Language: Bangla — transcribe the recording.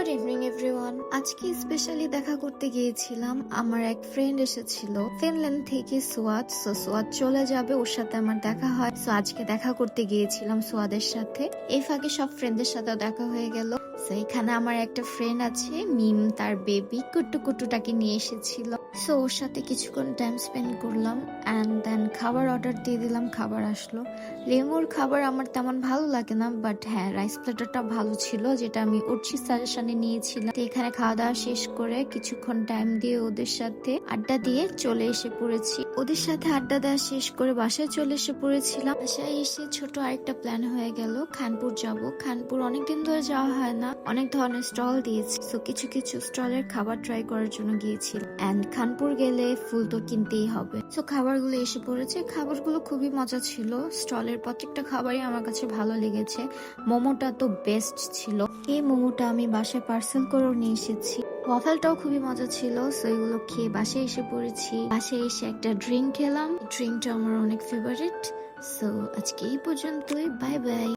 Good evening everyone. আজকে স্পেশালি দেখা করতে গিয়েছিলাম। আমার এক ফ্রেন্ড এসেছিল ফিনল্যান্ড থেকে, সোয়াদ। সোয়াদ চলে যাবে, ওর সাথে আমার দেখা হয়। আজকে দেখা করতে গিয়েছিলাম সোয়াদের সাথে। এই ফাঁকে সব ফ্রেন্ডদের সাথেও দেখা হয়ে গেল। এখানে আমার একটা ফ্রেন্ড আছে মিম, তার বেবি কুট্টুটাকে নিয়ে এসেছিল। ওর সাথে কিছুক্ষণ টাইম স্পেন্ড করলাম অ্যান্ড দেন খাবার অর্ডার দিয়ে দিলাম। খাবার আসলো। লেমুর খাবার আমার তেমন ভালো লাগে না, বাট হ্যাঁ, রাইস প্লেটারটা ভালো ছিল, যেটা আমি উর্চির সাজেশনে নিয়েছিলাম। এখানে খাওয়া দাওয়া শেষ করে কিছুক্ষণ টাইম দিয়ে ওদের সাথে আড্ডা দিয়ে চলে এসে পড়েছি। ওদের সাথে আড্ডা দেওয়া শেষ করে বাসায় চলে এসে পড়েছিলাম। বাসায় এসে ছোট আরেকটা প্ল্যান হয়ে গেল, খানপুর যাব। খানপুর অনেকদিন ধরে যাওয়া হয় না, অনেক ধরনের স্টল দিয়েছে। কিছু কিছু স্টলের খাবার ট্রাই করার জন্য গিয়েছিল। অ্যান্ড খানপুর গেলে ফুল তো কিনতেই হবে। খাবারগুলো এসে পড়েছে। খাবারগুলো খুবই মজা ছিল। স্টলের প্রত্যেকটা খাবারই আমার কাছে ভালো লেগেছে। মোমোটা তো বেস্ট ছিল। এই মোমোটা আমি বাসায় পার্সেল করেও নিয়ে এসেছি। ওয়াফেলটাও খুবই মজা ছিল। এগুলো খেয়ে বাসায় এসে পড়েছি। বাসায় এসে একটা ড্রিঙ্ক খেলাম। ড্রিঙ্কটা আমার অনেক ফেভারিট। আজকে এই পর্যন্তই। Bye bye.